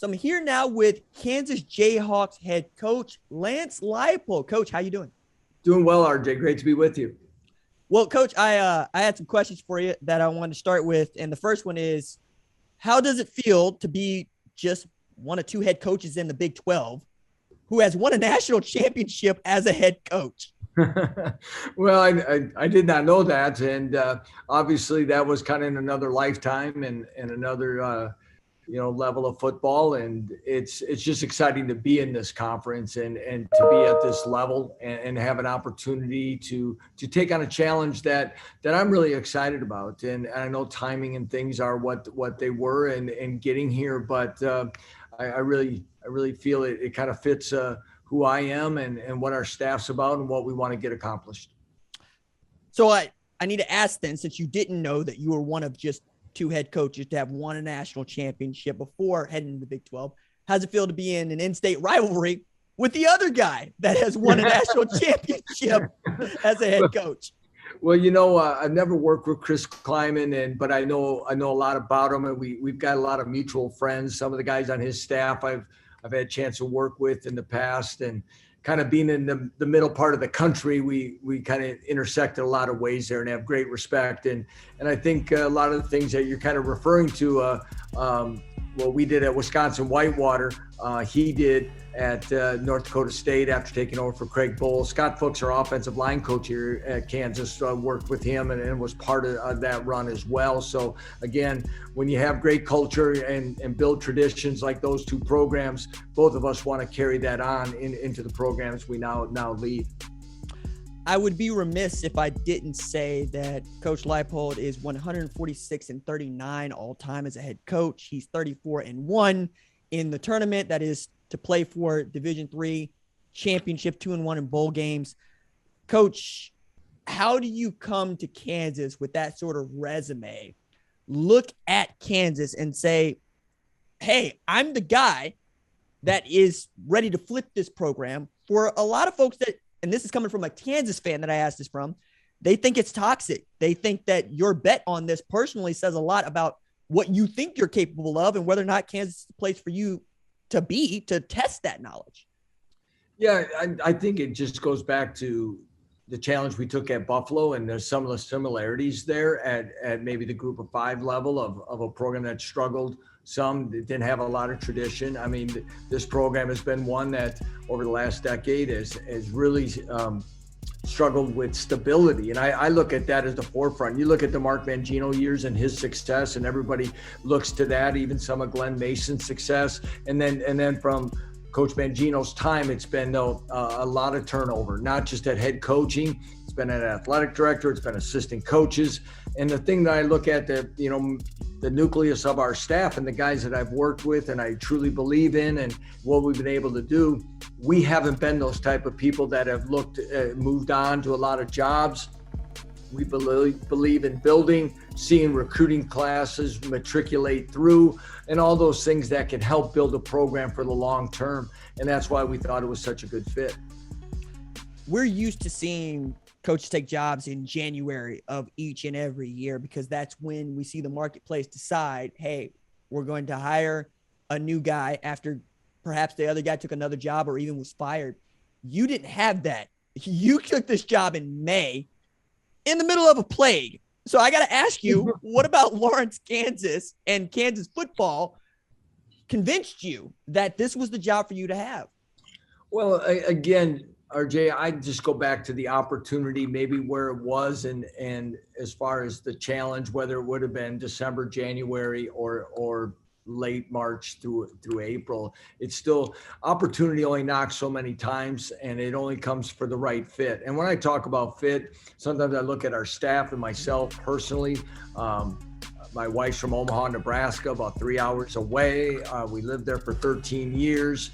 So I'm here now with Kansas Jayhawks head coach Lance Leipold. Coach, how you doing? Doing well, RJ. Great to be with you. Well, Coach, I had some questions for you that I wanted to start with, and the first one is, how does it feel to be just one of two head coaches in the Big 12 who has won a national championship as a head coach? Well, I did not know that, and obviously that was kind of in another lifetime and another level of football, and it's just exciting to be in this conference and to be at this level and have an opportunity to take on a challenge that I'm really excited about. And I know timing and things are what they were and getting here, but I really feel it kind of fits who I am and what our staff's about and what we want to get accomplished. So I need to ask then, since you didn't know that you were one of just two head coaches to have won a national championship before heading to the Big 12, how's it feel to be in an in-state rivalry with the other guy that has won a national championship as a head coach? Well, I've never worked with Chris Kleiman, but I know a lot about him, and we've got a lot of mutual friends. Some of the guys on his staff I've had a chance to work with in the past, and kind of being in the middle part of the country, we kind of intersect in a lot of ways there and have great respect. And I think a lot of the things that you're kind of referring to, what we did at Wisconsin Whitewater, he did at North Dakota State after taking over for Craig Bowl. Scott Fuchs, our offensive line coach here at Kansas, worked with him and was part of that run as well. So again, when you have great culture and build traditions like those two programs, both of us want to carry that on into the programs we now lead. I would be remiss if I didn't say that Coach Leipold is 146-39 all time as a head coach. He's 34-1 in the tournament. That is to play for Division III championship, 2-1 in bowl games. Coach, how do you come to Kansas with that sort of resume? Look at Kansas and say, hey, I'm the guy that is ready to flip this program. For a lot of folks that, and this is coming from a Kansas fan that I asked this from, they think it's toxic. They think that your bet on this personally says a lot about what you think you're capable of and whether or not Kansas is the place for you to test that knowledge. Yeah, I think it just goes back to the challenge we took at Buffalo, and there's some of the similarities there at maybe the group of five level of a program that struggled. Some didn't have a lot of tradition. I mean, this program has been one that over the last decade has really struggled with stability. And I look at that as the forefront. You look at the Mark Mangino years and his success, and everybody looks to that, even some of Glenn Mason's success. And then from Coach Mangino's time, it's been a lot of turnover, not just at head coaching. It's been an athletic director. It's been assistant coaches. And the thing that I look at, the nucleus of our staff and the guys that I've worked with and I truly believe in and what we've been able to do, we haven't been those type of people that have moved on to a lot of jobs. We believe in building, seeing recruiting classes matriculate through, and all those things that can help build a program for the long term. And that's why we thought it was such a good fit. We're used to seeing coaches take jobs in January of each and every year because that's when we see the marketplace decide, hey, we're going to hire a new guy after perhaps the other guy took another job or even was fired. You didn't have that. You took this job in May in the middle of a plague. So I got to ask you, what about Lawrence, Kansas, and Kansas football convinced you that this was the job for you to have? Well, again, RJ, I just go back to the opportunity, maybe where it was, and as far as the challenge, whether it would have been December, January, or late March through April, it's still opportunity only knocks so many times, and it only comes for the right fit. And when I talk about fit, sometimes I look at our staff and myself personally. My wife's from Omaha, Nebraska, about 3 hours away. We lived there for 13 years.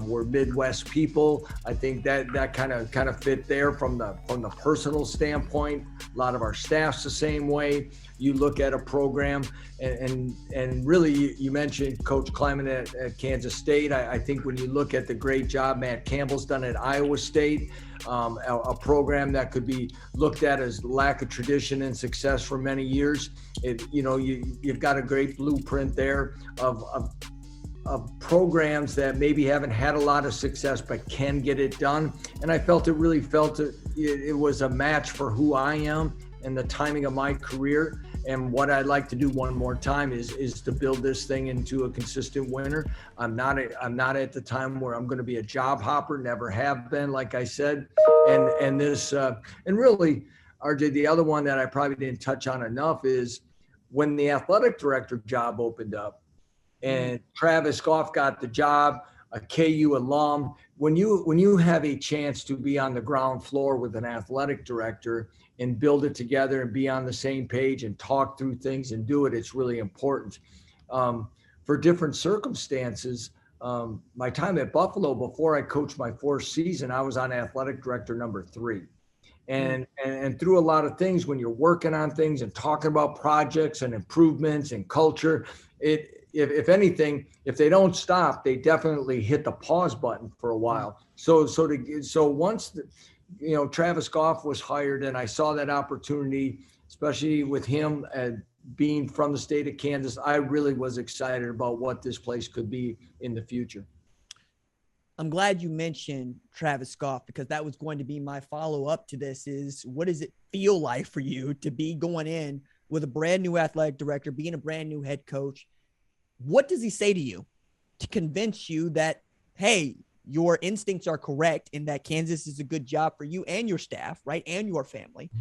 We're Midwest people. I think that kind of fit there from the personal standpoint. A lot of our staff's the same way. You look at a program, and really, you mentioned Coach Kleiman at Kansas State. I think when you look at the great job Matt Campbell's done at Iowa State, a program that could be looked at as lack of tradition and success for many years. You've got a great blueprint there of of programs that maybe haven't had a lot of success but can get it done. And I felt it was a match for who I am and the timing of my career. And what I'd like to do one more time is to build this thing into a consistent winner. I'm not at the time where I'm going to be a job hopper, never have been, like I said. And really, RJ, the other one that I probably didn't touch on enough is when the athletic director job opened up and Travis Goff got the job, a KU alum. When you have a chance to be on the ground floor with an athletic director and build it together and be on the same page and talk through things and do it, it's really important. For different circumstances, my time at Buffalo, before I coached my fourth season, I was on athletic director number 3. And through a lot of things, when you're working on things and talking about projects and improvements and culture, if anything, if they don't stop, they definitely hit the pause button for a while. So once Travis Goff was hired and I saw that opportunity, especially with him being from the state of Kansas, I really was excited about what this place could be in the future. I'm glad you mentioned Travis Goff, because that was going to be my follow-up to this is, what does it feel like for you to be going in with a brand new athletic director, being a brand new head coach? What does he say to you to convince you that, hey, your instincts are correct and that Kansas is a good job for you and your staff, right, and your family?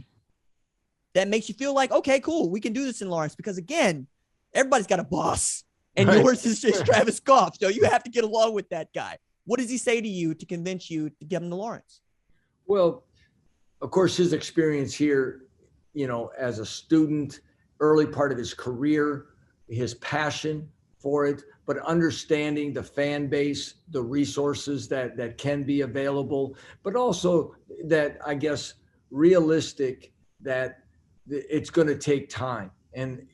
That makes you feel like, okay, cool, we can do this in Lawrence, because, again, everybody's got a boss, and yours is just Travis Goff, so you have to get along with that guy. What does he say to you to convince you to get him to Lawrence? Well, of course, his experience here, as a student, early part of his career, his passion for it, but understanding the fan base, the resources that can be available, but also that, I guess, realistic that it's going to take time. And,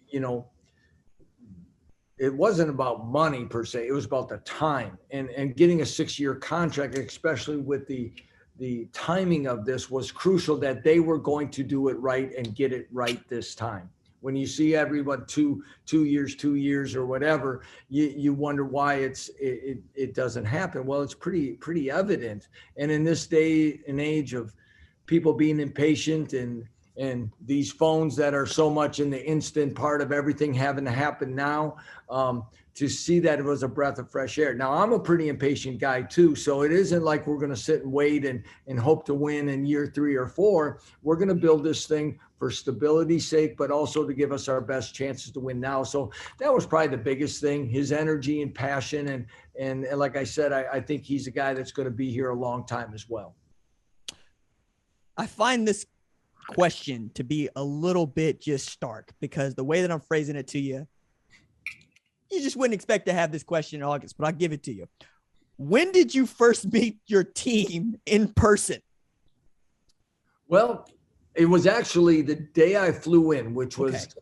it wasn't about money per se. It was about the time and getting a 6-year contract, especially with the timing of this, was crucial, that they were going to do it right and get it right this time. When you see everyone two years or whatever, you wonder why it doesn't happen. Well, it's pretty evident. And in this day and age of people being impatient and these phones that are so much in the instant part of everything having to happen now, to see that it was a breath of fresh air. Now, I'm a pretty impatient guy too, so it isn't like we're going to sit and wait and hope to win in year 3 or 4. We're going to build this thing for stability's sake, but also to give us our best chances to win now. So that was probably the biggest thing, his energy and passion. And like I said, I think he's a guy that's going to be here a long time as well. I find this question to be a little bit just stark, because the way that I'm phrasing it to you, you just wouldn't expect to have this question in August, but I'll give it to you. When did you first meet your team in person? Well, it was actually the day I flew in, which was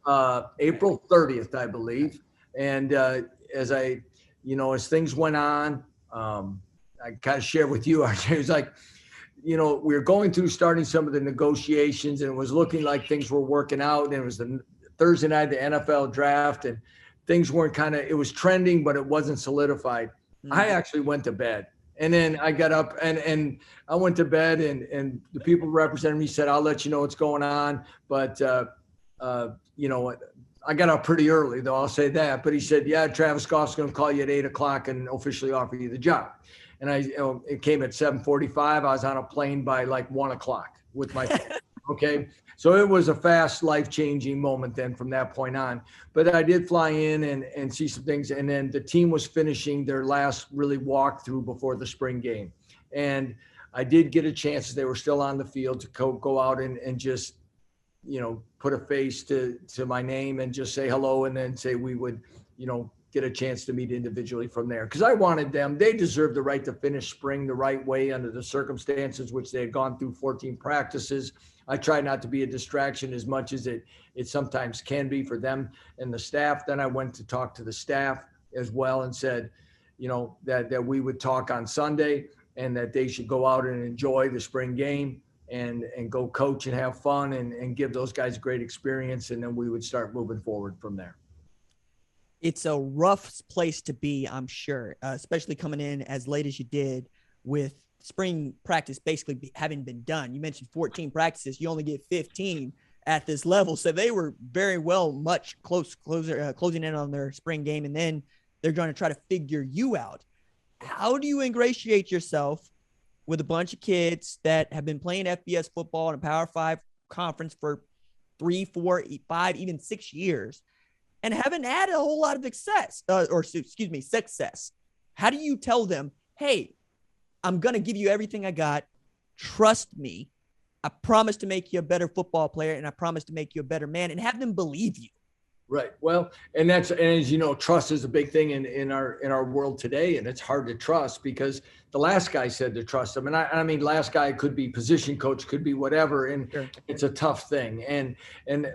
April 30th, I believe. And as things went on, I kind of shared with you, RJ, it was like, we were going through starting some of the negotiations, and it was looking like things were working out. And it was the Thursday night, the NFL draft, and things weren't it was trending, but it wasn't solidified. Mm-hmm. I actually went to bed, and then I got up and I went to bed, and the people representing me said, I'll let you know what's going on. But, I got up pretty early, though, I'll say that. But he said, yeah, Travis Goff's going to call you at 8:00 and officially offer you the job. And it came at 7:45. I was on a plane by like 1:00 with my okay. So it was a fast, life-changing moment then from that point on. But I did fly in and see some things. And then the team was finishing their last really walkthrough before the spring game. And I did get a chance, they were still on the field, to go out and just, put a face to my name and just say hello, and then say we would, get a chance to meet individually from there. Because I wanted them, they deserved the right to finish spring the right way under the circumstances, which they had gone through 14 practices. I try not to be a distraction as much as it sometimes can be for them and the staff. Then I went to talk to the staff as well and said, that we would talk on Sunday and that they should go out and enjoy the spring game and go coach and have fun and give those guys a great experience. And then we would start moving forward from there. It's a rough place to be, I'm sure, especially coming in as late as you did with spring practice basically having been done. You mentioned 14 practices. You only get 15 at this level. So they were very well closing in on their spring game. And then they're going to try to figure you out. How do you ingratiate yourself with a bunch of kids that have been playing FBS football in a Power 5 conference for 3, 4, 5, even 6 years and haven't had a whole lot of success? How do you tell them, hey, I'm going to give you everything I got. Trust me. I promise to make you a better football player, and I promise to make you a better man, and have them believe you. Right. Well, and as you know, trust is a big thing in our world today, and it's hard to trust because the last guy said to trust him, and I mean, last guy could be position coach, could be whatever, and sure. It's a tough thing. And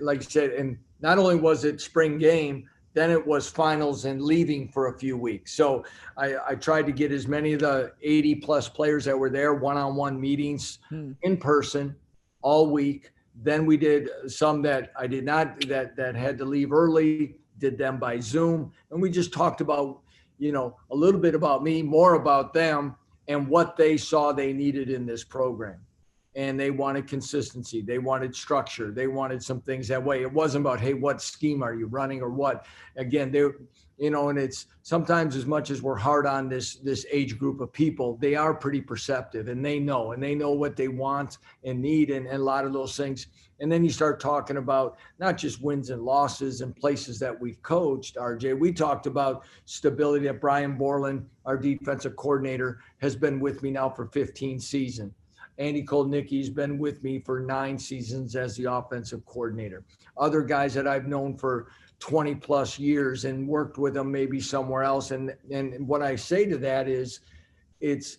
like you said, and not only was it spring game, then it was finals and leaving for a few weeks. So I tried to get as many of the 80 plus players that were there one-on-one meetings in person all week. Then we did some that I did not, that had to leave early, did them by Zoom. And we just talked about, a little bit about me, more about them and what they saw they needed in this program. And they wanted consistency. They wanted structure. They wanted some things that way. It wasn't about, hey, what scheme are you running or what? Again, and it's sometimes as much as we're hard on this age group of people, they are pretty perceptive and they know what they want and need and a lot of those things. And then you start talking about not just wins and losses and places that we've coached, RJ. We talked about stability that Brian Borland, our defensive coordinator, has been with me now for 15 seasons. Andy Koldnicki's been with me for 9 seasons as the offensive coordinator. Other guys that I've known for 20 plus years and worked with them maybe somewhere else. And what I say to that is it's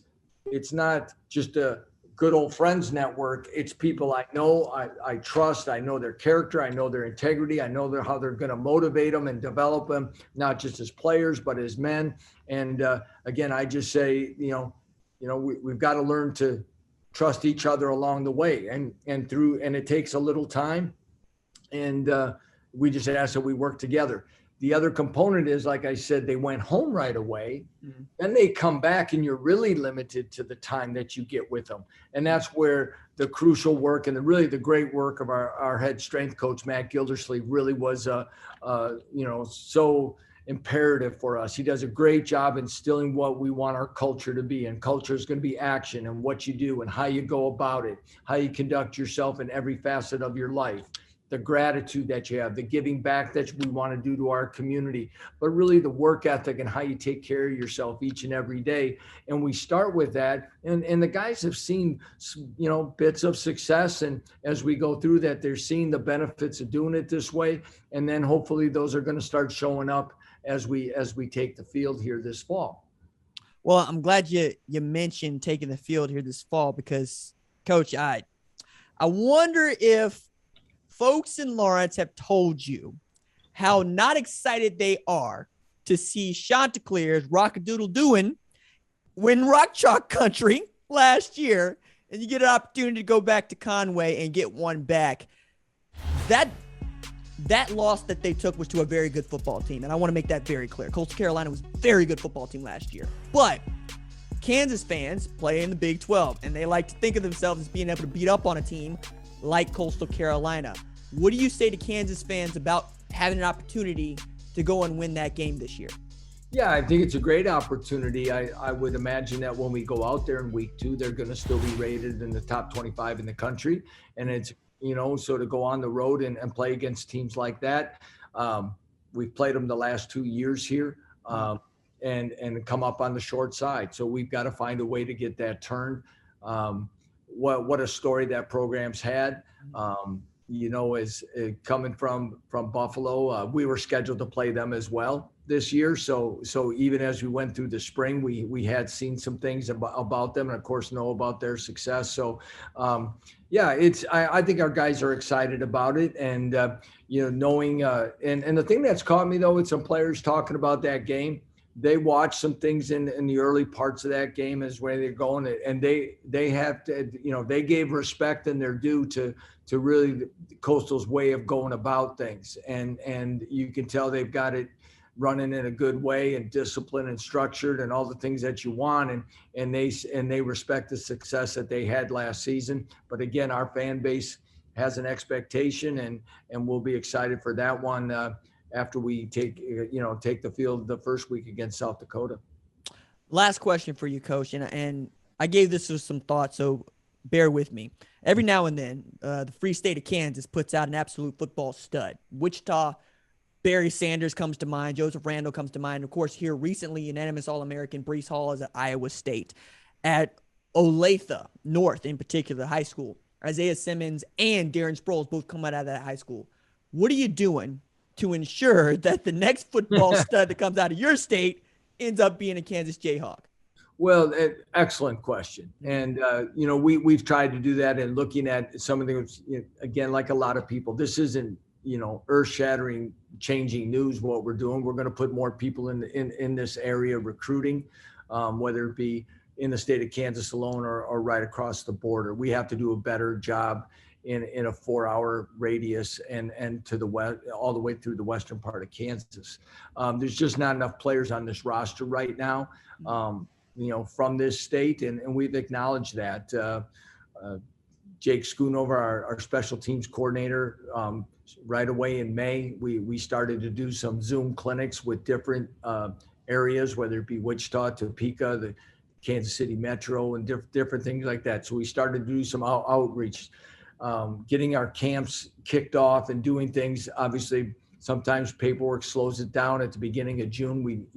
not just a good old friends network. It's people I know, I trust, I know their character, I know their integrity, I know how they're going to motivate them and develop them, not just as players, but as men. And again, I just say, we've got to learn to trust each other along the way and it takes a little time. And we just ask that we work together. The other component is, like I said, they went home right away. Mm-hmm. Then they come back and you're really limited to the time that you get with them. And that's where the crucial work and the great work of our head strength coach, Matt Gildersleeve, really was, so imperative for us. He does a great job instilling what we want our culture to be. And culture is going to be action and what you do and how you go about it, how you conduct yourself in every facet of your life. The gratitude that you have, the giving back that we want to do to our community, but really the work ethic and how you take care of yourself each and every day. And we start with that. And the guys have seen, bits of success. And as we go through that, they're seeing the benefits of doing it this way. And then hopefully those are going to start showing up as we take the field here this fall. Well, I'm glad you mentioned taking the field here this fall because, Coach, I wonder if folks in Lawrence have told you how not excited they are to see Chanticleer's Rock-a-Doodle-Doing win Rock Chalk Country last year, and you get an opportunity to go back to Conway and get one back. That loss that they took was to a very good football team, and I want to make that very clear. Coastal Carolina was a very good football team last year, but Kansas fans play in the Big 12, and they like to think of themselves as being able to beat up on a team like Coastal Carolina. What do you say to Kansas fans about having an opportunity to go and win that game this year? Yeah, I think it's a great opportunity. I would imagine that when we go out there in week 2, they're going to still be rated in the top 25 in the country. And it's, so to go on the road and play against teams like that. We've played them the last 2 years here and come up on the short side. So we've got to find a way to get that turned. What a story that program's had. Is coming from Buffalo. We were scheduled to play them as well this year. So even as we went through the spring, we had seen some things about them and of course know about their success. So I think our guys are excited about it and, knowing, and the thing that's caught me though, with some players talking about that game, they watched some things in the early parts of that game as where they're going and they have to, they gave respect and their due to really Coastal's way of going about things. And you can tell they've got it running in a good way and disciplined and structured and all the things that you want. And they respect the success that they had last season. But again, our fan base has an expectation, and we'll be excited for that one after we take the field the first week against South Dakota. Last question for you, Coach, and I gave this some thought, so bear with me. Every now and then, the free state of Kansas puts out an absolute football stud. Wichita, Barry Sanders comes to mind. Joseph Randall comes to mind. Of course, here recently, unanimous All-American Breece Hall is at Iowa State. At Olathe North, in particular, high school, Isaiah Simmons and Darren Sproles both come out of that high school. What are you doing to ensure that the next football stud that comes out of your state ends up being a Kansas Jayhawk? Well, excellent question. And, we've tried to do that, and looking at some of the, again, like a lot of people, this isn't, earth-shattering, changing news, what we're doing. We're going to put more people in this area recruiting, whether it be in the state of Kansas alone or right across the border. We have to do a better job in a 4-hour radius and to the west, all the way through the western part of Kansas. There's just not enough players on this roster right now, from this state, and we've acknowledged that. Jake Schoonover, our special teams coordinator, right away in May, we started to do some Zoom clinics with different areas, whether it be Wichita, Topeka, the Kansas City Metro, and different things like that. So we started to do some outreach, getting our camps kicked off and doing things. Obviously, sometimes paperwork slows it down at the beginning of June.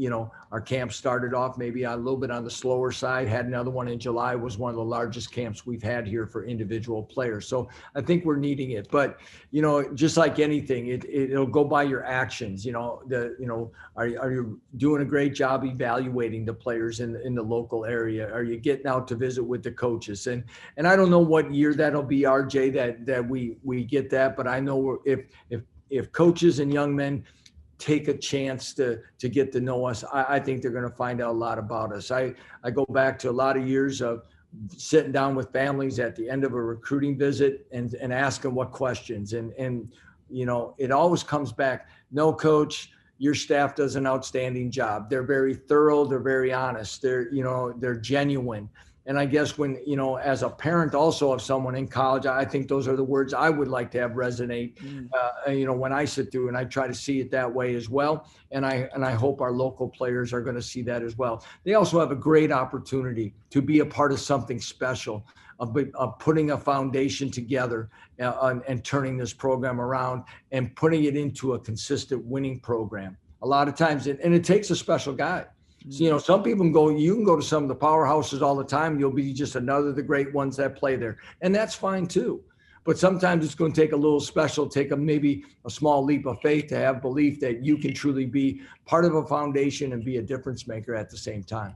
Our camp started off maybe a little bit on the slower side, had another one in July, was one of the largest camps we've had here for individual players. So I think we're needing it, but, just like anything, it'll go by your actions. Are you doing a great job evaluating the players in the local area? Are you getting out to visit with the coaches? And I don't know what year that'll be, RJ, that we get that, but I know if coaches and young men take a chance to get to know us, I think they're going to find out a lot about us. I go back to a lot of years of sitting down with families at the end of a recruiting visit and asking what questions. And it always comes back, no, coach, your staff does an outstanding job. They're very thorough. They're very honest. They're genuine. And I guess when, as a parent also of someone in college, I think those are the words I would like to have resonate, when I sit through, and I try to see it that way as well. And I hope our local players are going to see that as well. They also have a great opportunity to be a part of something special, of putting a foundation together and turning this program around and putting it into a consistent winning program. A lot of times, and it takes a special guy. So, some people you can go to some of the powerhouses all the time. You'll be just another of the great ones that play there. And that's fine too. But sometimes it's going to take a little special, maybe a small leap of faith to have belief that you can truly be part of a foundation and be a difference maker at the same time.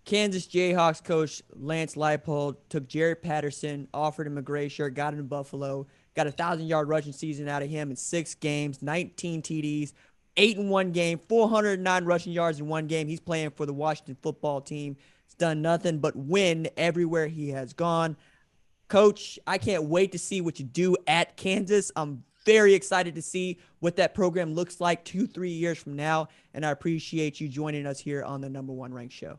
Kansas Jayhawks coach Lance Leipold took Jared Patterson, offered him a gray shirt, got him to Buffalo, got a 1,000-yard rushing season out of him in 6 games, 19 TDs, 8 in one game, 409 rushing yards in one game. He's playing for the Washington football team. He's done nothing but win everywhere he has gone. Coach, I can't wait to see what you do at Kansas. I'm very excited to see what that program looks like 2-3 years from now, and I appreciate you joining us here on the Number One Ranked Show.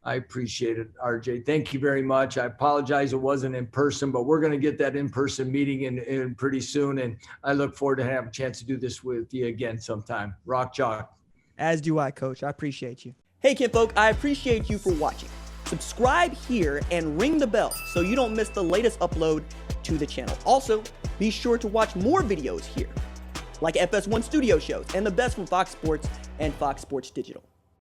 I appreciate it, RJ. Thank you very much. I apologize it wasn't in person, but we're going to get that in-person meeting in pretty soon, and I look forward to having a chance to do this with you again sometime. Rock chalk. As do I, Coach. I appreciate you. Hey, kinfolk, I appreciate you for watching. Subscribe here and ring the bell so you don't miss the latest upload to the channel. Also, be sure to watch more videos here, like FS1 Studio shows and the best from Fox Sports and Fox Sports Digital.